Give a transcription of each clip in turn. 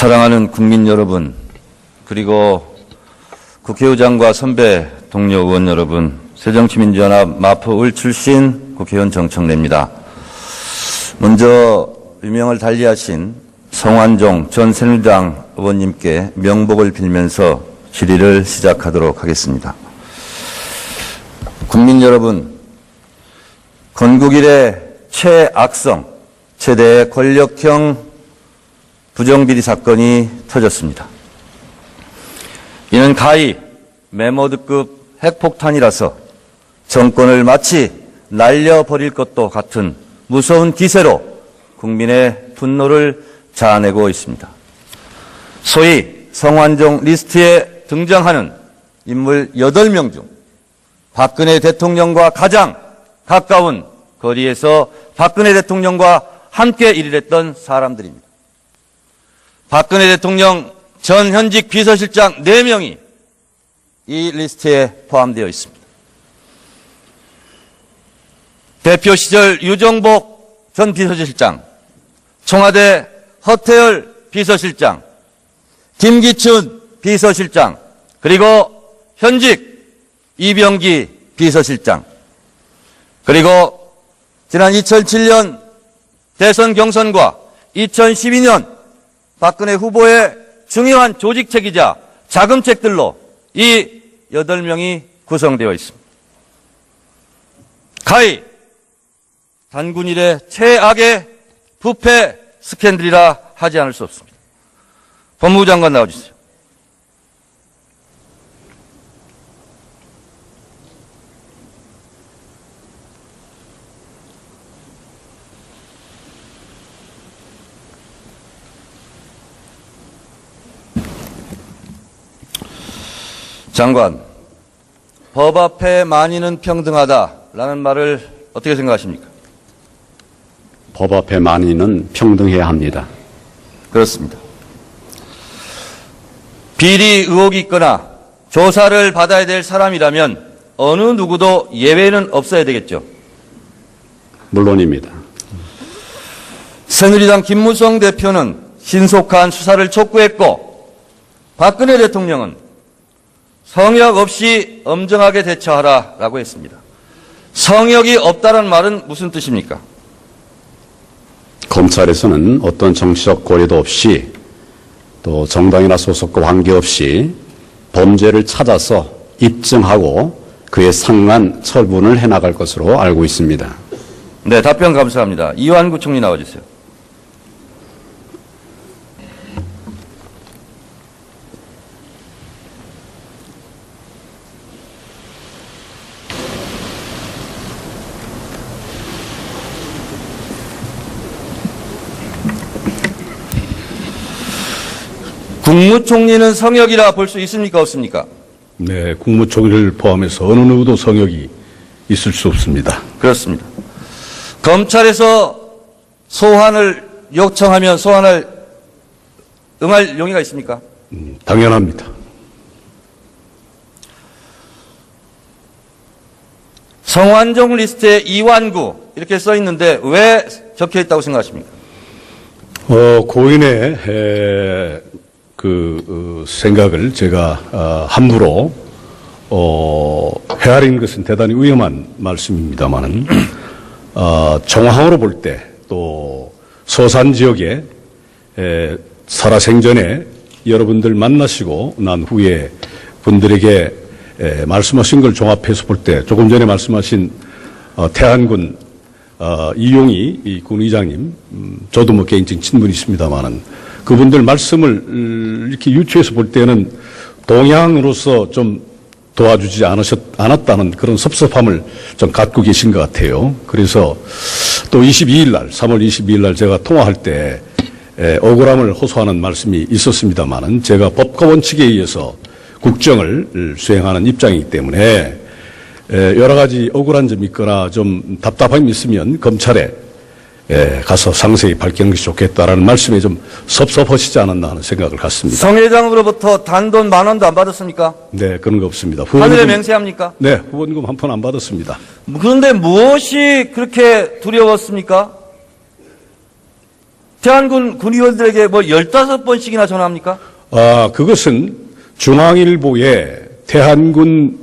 사랑하는 국민 여러분, 그리고 국회의장과 선배 동료 의원 여러분, 새정치민주연합 마포을 출신 국회의원 정청래입니다. 먼저 유명을 달리하신 성완종 전 새누리당 의원님께 명복을 빌면서 질의를 시작하도록 하겠습니다. 국민 여러분, 건국 이래 최악성, 최대의 권력형 부정비리 사건이 터졌습니다. 이는 가히 메모드급 핵폭탄이라서 정권을 마치 날려버릴 것도 같은 무서운 기세로 국민의 분노를 자아내고 있습니다. 소위 성완종 리스트에 등장하는 인물 8명 중 박근혜 대통령과 가장 가까운 거리에서 박근혜 대통령과 함께 일했던 사람들입니다. 박근혜 대통령 전 현직 비서실장 4명이 이 리스트에 포함되어 있습니다. 대표 시절 유정복 전 비서실장, 청와대 허태열 비서실장, 김기춘 비서실장, 그리고 현직 이병기 비서실장, 그리고 지난 2007년 대선 경선과 2012년 박근혜 후보의 중요한 조직책이자 자금책들로 이 8명이 구성되어 있습니다. 가히 단군 이래 최악의 부패 스캔들이라 하지 않을 수 없습니다. 법무부 장관 나와주세요. 장관, 법 앞에 만인은 평등하다라는 말을 어떻게 생각하십니까? 법 앞에 만인은 평등해야 합니다. 그렇습니다. 비리 의혹이 있거나 조사를 받아야 될 사람이라면 어느 누구도 예외는 없어야 되겠죠. 물론입니다. 새누리당 김무성 대표는 신속한 수사를 촉구했고 박근혜 대통령은 성역 없이 엄정하게 대처하라라고 했습니다. 성역이 없다는 말은 무슨 뜻입니까? 검찰에서는 어떤 정치적 고려도 없이 또 정당이나 소속과 관계없이 범죄를 찾아서 입증하고 그에 상응한 처분을 해나갈 것으로 알고 있습니다. 네, 답변 감사합니다. 이완구 총리 나와주세요. 국무총리는 성역이라 볼 수 있습니까, 없습니까? 네, 국무총리를 포함해서 어느 누구도 성역이 있을 수 없습니다. 그렇습니다. 검찰에서 소환을 요청하면 소환을 응할 용의가 있습니까? 당연합니다. 성완종 리스트에 이완구 이렇게 써 있는데 왜 적혀 있다고 생각하십니까? 고인의 생각을 제가 함부로 헤아리는 것은 대단히 위험한 말씀입니다만은 정황으로 볼 때 또 소산 지역에 살아생전에 여러분들 만나시고 난 후에 분들에게 말씀하신 걸 종합해서 볼 때 조금 전에 말씀하신 태안군 이용희 이 군 의장님, 저도 뭐 개인적인 친분이 있습니다만은 그분들 말씀을 이렇게 유추해서 볼 때는 동양으로서 좀 도와주지 않았다는 그런 섭섭함을 좀 갖고 계신 것 같아요. 그래서 또 22일 날, 3월 22일 날 제가 통화할 때 억울함을 호소하는 말씀이 있었습니다만은 제가 법과 원칙에 의해서 국정을 수행하는 입장이기 때문에 여러 가지 억울한 점이 있거나 좀 답답함이 있으면 검찰에 가서 상세히 밝히는 것이 좋겠다라는 말씀에 좀 섭섭하시지 않았나 하는 생각을 갖습니다. 성 회장으로부터 단돈 10,000원도 안 받았습니까? 네, 그런 거 없습니다. 하늘에 맹세합니까? 네, 후원금 한 푼 안 받았습니다. 그런데 무엇이 그렇게 두려웠습니까? 태안군 군의원들에게 뭐 15번씩이나 전화합니까? 그것은 중앙일보에 태안군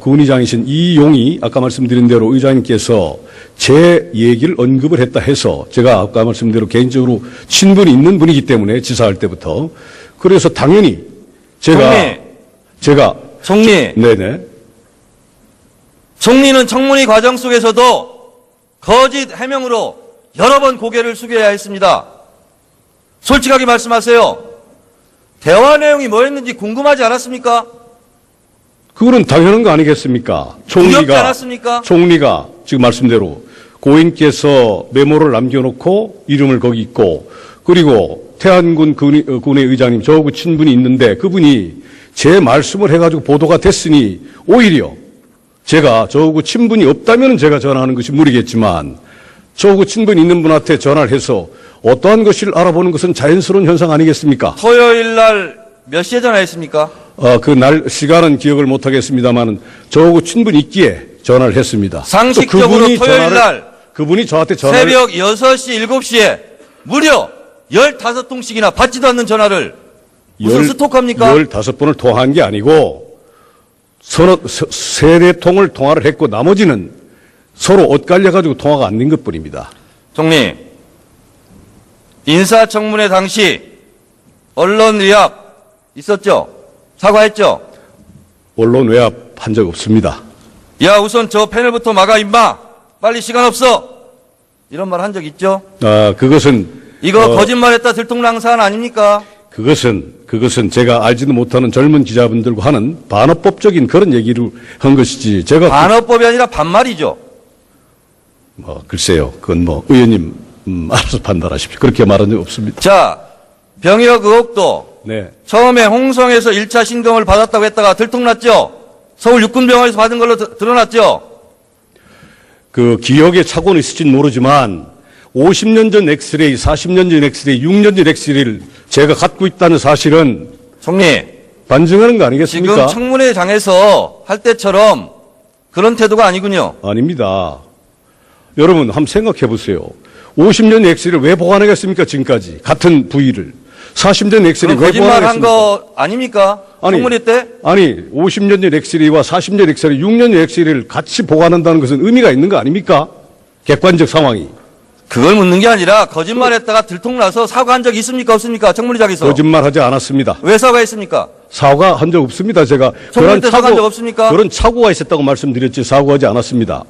군의장이신 이용이 아까 말씀드린 대로 의장님께서 제 얘기를 언급을 했다 해서 제가 아까 말씀드린 대로 개인적으로 친분이 있는 분이기 때문에 지사할 때부터 그래서 당연히 제가 총리. 네네. 총리는 청문회 과정 속에서도 거짓 해명으로 여러 번 고개를 숙여야 했습니다. 솔직하게 말씀하세요. 대화 내용이 뭐였는지 궁금하지 않았습니까? 그거는 당연한 거 아니겠습니까? 두렵지 않았습니까? 총리가 지금 말씀대로 고인께서 메모를 남겨놓고 이름을 거기 있고 그리고 태안군 군의 의장님 저하고 친분이 있는데 그분이 제 말씀을 해가지고 보도가 됐으니 오히려 제가 저하고 친분이 없다면 제가 전화하는 것이 무리겠지만 저하고 친분이 있는 분한테 전화를 해서 어떠한 것을 알아보는 것은 자연스러운 현상 아니겠습니까? 토요일 날 몇 시에 전화했습니까? 그날 시간은 기억을 못하겠습니다만 저하고 친분이 있기에 전화를 했습니다. 상식적으로 또 그분이 토요일 날 그분이 저한테 전화를 새벽 6시, 7시에 무려 15통씩이나 받지도 않는 전화를 무슨 스토커입니까? 15번을 통화한 게 아니고 서로 세네 통을 통화를 했고 나머지는 서로 엇갈려가지고 통화가 안 된 것뿐입니다. 총리, 인사청문회 당시 언론 의학 있었죠? 사과했죠? 언론 외압한 적 없습니다. 야, 우선 저 패널부터 막아 임마. 빨리 시간 없어. 이런 말 한 적 있죠? 그것은 이거 거짓말했다 들통난 사안 아닙니까? 그것은 제가 알지도 못하는 젊은 기자분들과 하는 반어법적인 그런 얘기를 한 것이지 제가 반어법이 아니라 반말이죠. 글쎄요. 그건 의원님 알아서 판단하십시오. 그렇게 말한 적 없습니다. 자, 병역 의혹도 네. 처음에 홍성에서 1차 신검을 받았다고 했다가 들통났죠? 서울 육군병원에서 받은 걸로 드러났죠? 그 기억에 착오는 있을진 모르지만 50년 전 엑스레이, 40년 전 엑스레이, 6년 전 엑스레이를 제가 갖고 있다는 사실은 총리, 반증하는 거 아니겠습니까? 지금 청문회장에서 할 때처럼 그런 태도가 아니군요. 아닙니다. 여러분 한번 생각해 보세요. 50년 엑스레이를 왜 보관하겠습니까? 지금까지 같은 부위를 40년 엑스레이 왜 거짓말 한 보관하겠습니까? 거 아닙니까? 청문회 때? 아니 50년 전 엑스레이와 40년 엑스레이, 6년 전 엑스레이를 같이 보관한다는 것은 의미가 있는 거 아닙니까? 객관적 상황이. 그걸 묻는 게 아니라 거짓말했다가 들통나서 사과한 적 있습니까? 없습니까? 청문회장에서. 거짓말하지 않았습니다. 왜 사과했습니까? 사과한 적 없습니다. 제가 청문회 때 사과한 적 없습니까? 그런 착오가 있었다고 말씀드렸지 사과하지 않았습니다.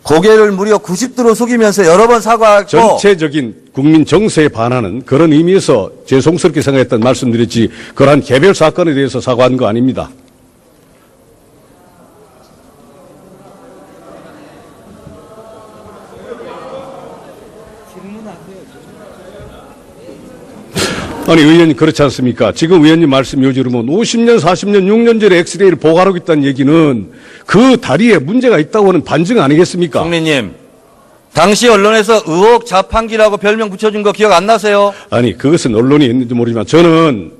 고개를 무려 90도로 숙이면서 여러 번 사과하고 전체적인 국민 정서에 반하는 그런 의미에서 죄송스럽게 생각했던 말씀드렸지 그러한 개별 사건에 대해서 사과한 거 아닙니다. 아니 의원님 그렇지 않습니까? 지금 의원님 말씀 요지로 보면 50년, 40년, 6년 전에 엑스레이를 보관하고 있다는 얘기는 그 다리에 문제가 있다고 하는 반증 아니겠습니까? 총리님, 당시 언론에서 의혹 자판기라고 별명 붙여준 거 기억 안 나세요? 아니 그것은 언론이 했는지 모르지만 저는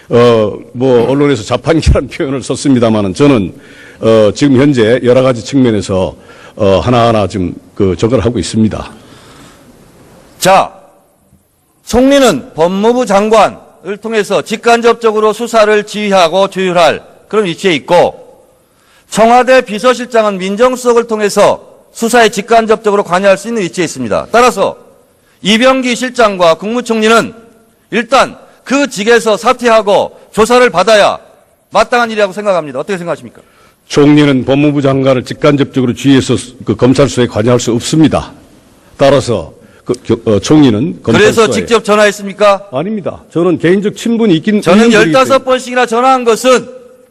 언론에서 자판기라는 표현을 썼습니다만은 저는 지금 현재 여러 가지 측면에서 하나하나 좀 저걸 하고 있습니다. 자, 총리는 법무부 장관을 통해서 직간접적으로 수사를 지휘하고 조율할 그런 위치에 있고 청와대 비서실장은 민정수석을 통해서 수사에 직간접적으로 관여할 수 있는 위치에 있습니다. 따라서 이병기 실장과 국무총리는 일단 그 직에서 사퇴하고 조사를 받아야 마땅한 일이라고 생각합니다. 어떻게 생각하십니까? 총리는 법무부 장관을 직간접적으로 지휘해서 검찰 수사에 관여할 수 없습니다. 따라서 총리는 검찰 그래서 수사에 직접 전화했습니까? 아닙니다. 저는 개인적 친분이 있긴 저는 있는 분이기 때문에 15번씩이나 전화한 것은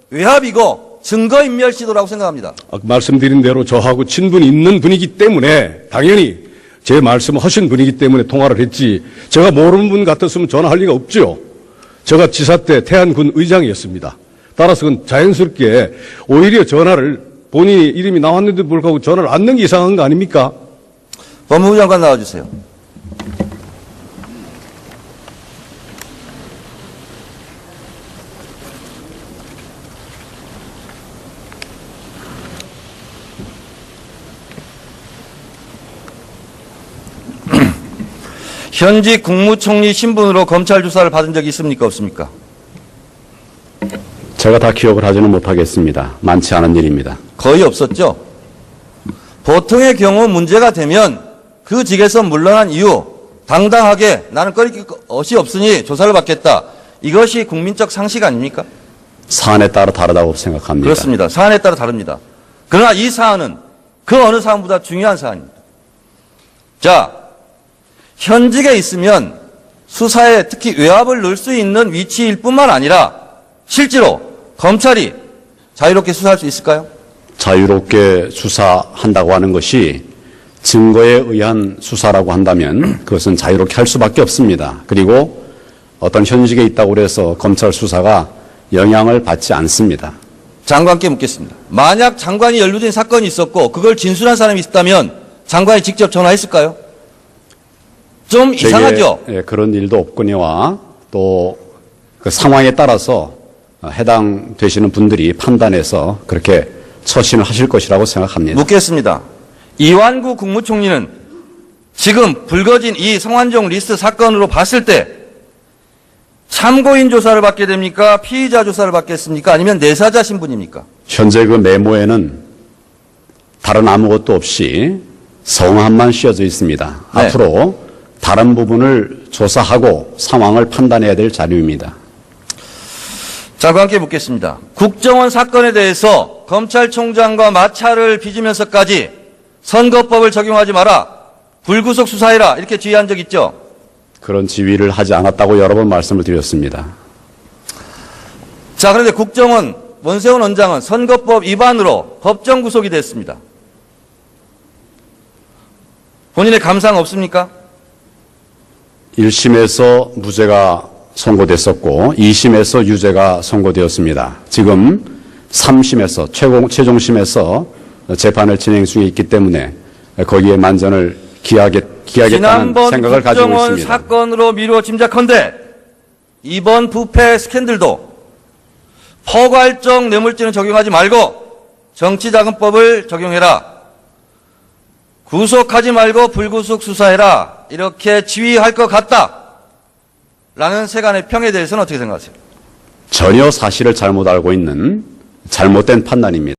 외압이고 증거인멸 시도라고 생각합니다. 말씀드린 대로 저하고 친분이 있는 분이기 때문에 당연히 제 말씀을 하신 분이기 때문에 통화를 했지 제가 모르는 분 같았으면 전화할 리가 없죠. 제가 지사 때 태안군 의장이었습니다. 따라서 그건 자연스럽게 오히려 전화를 본인이 이름이 나왔는데도 불구하고 전화를 안 넣는 게 이상한 거 아닙니까? 법무부 장관 나와주세요. 현직 국무총리 신분으로 검찰 조사를 받은 적이 있습니까? 없습니까? 제가 다 기억을 하지는 못하겠습니다. 많지 않은 일입니다. 거의 없었죠. 보통의 경우 문제가 되면 그 직에서 물러난 이유 당당하게 나는 꺼릴 것이 없으니 조사를 받겠다. 이것이 국민적 상식 아닙니까? 사안에 따라 다르다고 생각합니다. 그렇습니다. 사안에 따라 다릅니다. 그러나 이 사안은 그 어느 사안보다 중요한 사안입니다. 자, 현직에 있으면 수사에 특히 외압을 넣을 수 있는 위치일 뿐만 아니라 실제로 검찰이 자유롭게 수사할 수 있을까요? 자유롭게 수사한다고 하는 것이 증거에 의한 수사라고 한다면 그것은 자유롭게 할 수밖에 없습니다. 그리고 어떤 현직에 있다고 해서 검찰 수사가 영향을 받지 않습니다. 장관께 묻겠습니다. 만약 장관이 연루된 사건이 있었고 그걸 진술한 사람이 있다면 장관이 직접 전화했을까요? 좀 이상하죠? 예, 그런 일도 없거니와 또 그 상황에 따라서 해당되시는 분들이 판단해서 그렇게 처신을 하실 것이라고 생각합니다. 묻겠습니다. 이완구 국무총리는 지금 불거진 이 성완종 리스트 사건으로 봤을 때 참고인 조사를 받게 됩니까? 피의자 조사를 받겠습니까? 아니면 내사자 신분입니까? 현재 그 메모에는 다른 아무것도 없이 성함만 씌어져 있습니다. 네. 앞으로 다른 부분을 조사하고 상황을 판단해야 될 자료입니다. 장관께 묻겠습니다. 국정원 사건에 대해서 검찰총장과 마찰을 빚으면서까지 선거법을 적용하지 마라, 불구속 수사해라 이렇게 지휘한 적 있죠? 그런 지휘를 하지 않았다고 여러 번 말씀을 드렸습니다. 자, 그런데 국정원 원세훈 원장은 선거법 위반으로 법정 구속이 됐습니다. 본인의 감상 없습니까? 1심에서 무죄가 선고됐었고 2심에서 유죄가 선고되었습니다. 지금 3심에서 최종심에서 재판을 진행 중에 있기 때문에 거기에 만전을 기하겠다는 지난번 생각을 가지고 국정원 있습니다. 사건으로 미루어 짐작컨대 이번 부패 스캔들도 포괄적 뇌물죄는 적용하지 말고 정치자금법을 적용해라. 구속하지 말고 불구속 수사해라. 이렇게 지휘할 것 같다. 라는 세간의 평에 대해서는 어떻게 생각하세요? 전혀 사실을 잘못 알고 있는 잘못된 판단입니다.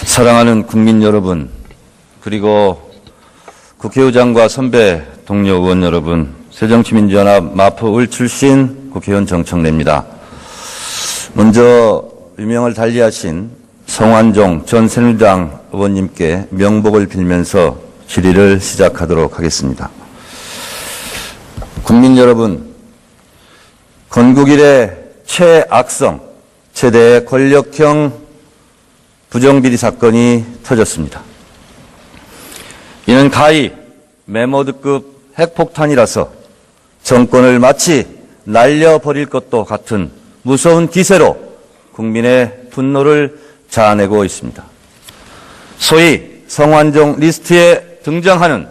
사랑하는 국민 여러분, 그리고 국회의장과 선배 동료 의원 여러분, 새정치민주연합 마포을 출신 국회의원 정청래입니다. 먼저 유명을 달리하신 성완종 전 새누리당 의원님께 명복을 빌면서 질의를 시작하도록 하겠습니다. 국민 여러분, 건국 이래 최악성, 최대 권력형 부정비리 사건이 터졌습니다. 이는 가히 메모드급 핵폭탄이라서 정권을 마치 날려버릴 것도 같은 무서운 기세로 국민의 분노를 자아내고 있습니다. 소위 성완종 리스트에 등장하는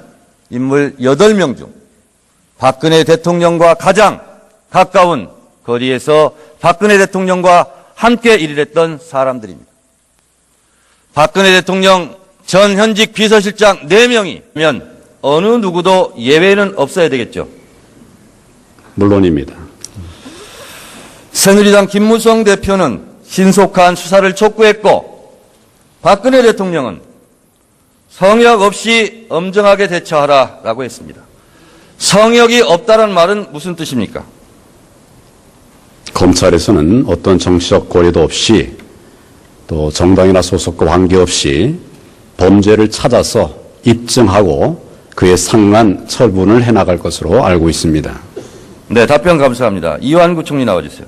인물 8명 중 박근혜 대통령과 가장 가까운 거리에서 박근혜 대통령과 함께 일했던 사람들입니다. 박근혜 대통령 전 현직 비서실장 4명이면 어느 누구도 예외는 없어야 되겠죠. 물론입니다. 새누리당 김무성 대표는 신속한 수사를 촉구했고 박근혜 대통령은 성역 없이 엄정하게 대처하라라고 했습니다. 성역이 없다는 말은 무슨 뜻입니까? 검찰에서는 어떤 정치적 고려도 없이 또 정당이나 소속과 관계없이 범죄를 찾아서 입증하고 그에 상응한 처분을 해나갈 것으로 알고 있습니다. 네, 답변 감사합니다. 이완구 총리 나와주세요.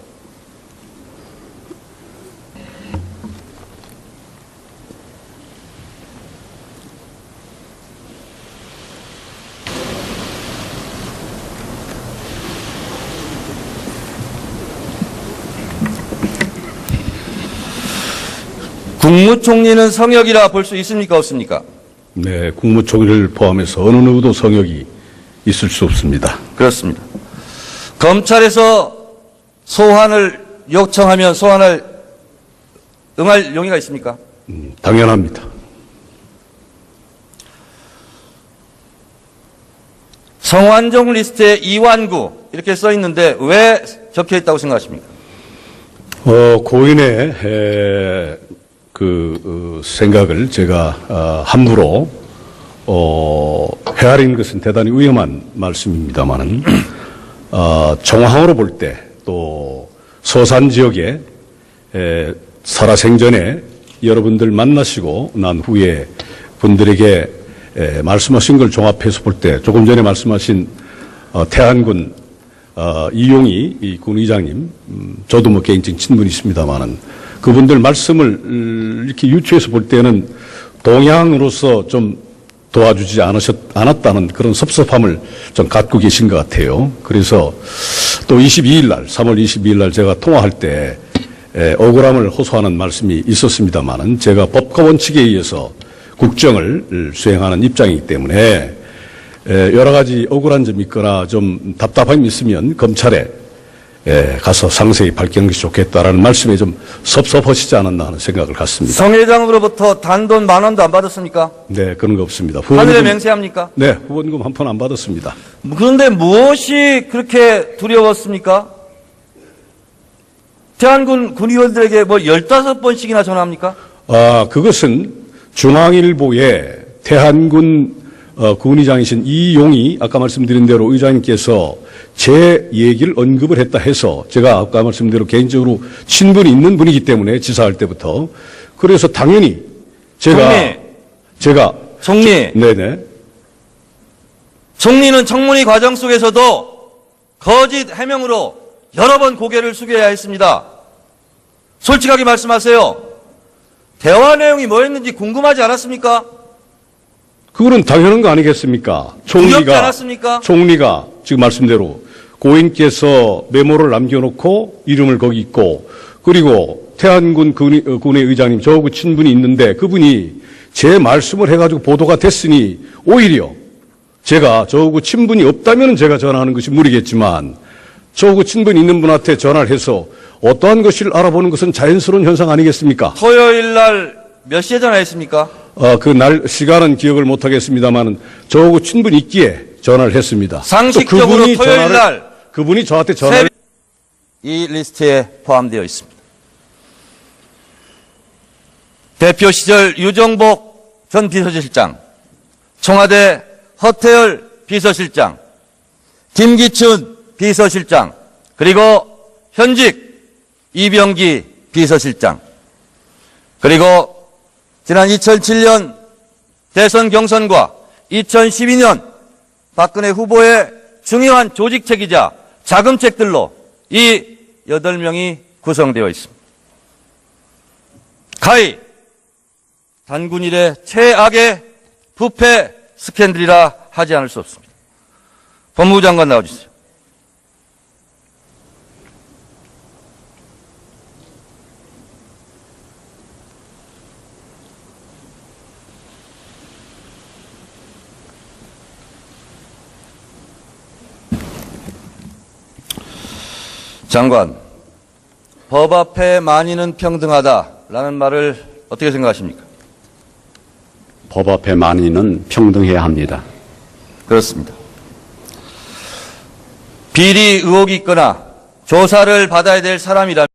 국무총리는 성역이라 볼 수 있습니까? 없습니까? 네, 국무총리를 포함해서 어느 누구도 성역이 있을 수 없습니다. 그렇습니다. 검찰에서 소환을 요청하면 응할 용의가 있습니까? 당연합니다. 성완종 리스트에 이완구 이렇게 써 있는데 왜 적혀 있다고 생각하십니까? 고인의 생각을 제가 함부로 헤아리는 것은 대단히 위험한 말씀입니다만은 정황으로 볼 때 또 서산 지역에 살아생전에 여러분들 만나시고 난 후에 분들에게 말씀하신 걸 종합해서 볼 때 조금 전에 말씀하신 태안군 이용희 이 군의장님, 저도 뭐 개인적인 친분이 있습니다만은 그분들 말씀을 이렇게 유추해서 볼 때는 동양으로서 좀 도와주지 않았다는 그런 섭섭함을 좀 갖고 계신 것 같아요. 그래서 또 22일 날, 3월 22일 날 제가 통화할 때 억울함을 호소하는 말씀이 있었습니다만은 제가 법과 원칙에 의해서 국정을 수행하는 입장이기 때문에 여러 가지 억울한 점이 있거나 좀 답답함이 있으면 검찰에 가서 상세히 밝히는 것이 좋겠다라는 말씀에 좀 섭섭하시지 않았나 하는 생각을 갖습니다. 성 회장으로부터 단돈 10,000원도 안 받았습니까? 네, 그런 거 없습니다. 하늘에 맹세합니까? 네, 후원금 한 푼 안 받았습니다. 그런데 무엇이 그렇게 두려웠습니까? 태안군 군의원들에게 뭐 15번씩이나 전화합니까? 그것은 중앙일보에 태안군 군의장이신 이용희 아까 말씀드린 대로 의장님께서 제 얘기를 언급을 했다 해서 제가 아까 말씀드린 대로 개인적으로 친분이 있는 분이기 때문에 지사할 때부터 그래서 당연히 총리. 네네. 총리는 청문회 과정 속에서도 거짓 해명으로 여러 번 고개를 숙여야 했습니다. 솔직하게 말씀하세요. 대화 내용이 뭐였는지 궁금하지 않았습니까? 그거는 당연한 거 아니겠습니까? 두렵지 않았습니까? 총리가 지금 말씀대로 고인께서 메모를 남겨놓고 이름을 거기 있고 그리고 태안군 군의 의장님 저하고 친분이 있는데 그분이 제 말씀을 해가지고 보도가 됐으니 오히려 제가 저하고 친분이 없다면 제가 전화하는 것이 무리겠지만 저하고 친분이 있는 분한테 전화를 해서 어떠한 것을 알아보는 것은 자연스러운 현상 아니겠습니까? 토요일 날 몇 시에 전화했습니까? 그 시간은 기억을 못 하겠습니다만은 저하고 친분이 있기에 전화를 했습니다. 상식적으로 토요일 날 그분이 저한테 전화를 이 리스트에 포함되어 있습니다. 대표 시절 유정복 전 비서실장, 청와대 허태열 비서실장, 김기춘 비서실장, 그리고 현직 이병기 비서실장, 그리고 지난 2007년 대선 경선과 2012년 박근혜 후보의 중요한 조직책이자 자금책들로 이 8명이 구성되어 있습니다. 가히 단군 이래 최악의 부패 스캔들이라 하지 않을 수 없습니다. 법무부 장관 나와주세요. 장관, 법 앞에 만인은 평등하다라는 말을 어떻게 생각하십니까? 법 앞에 만인은 평등해야 합니다. 그렇습니다. 비리 의혹이 있거나 조사를 받아야 될 사람이라면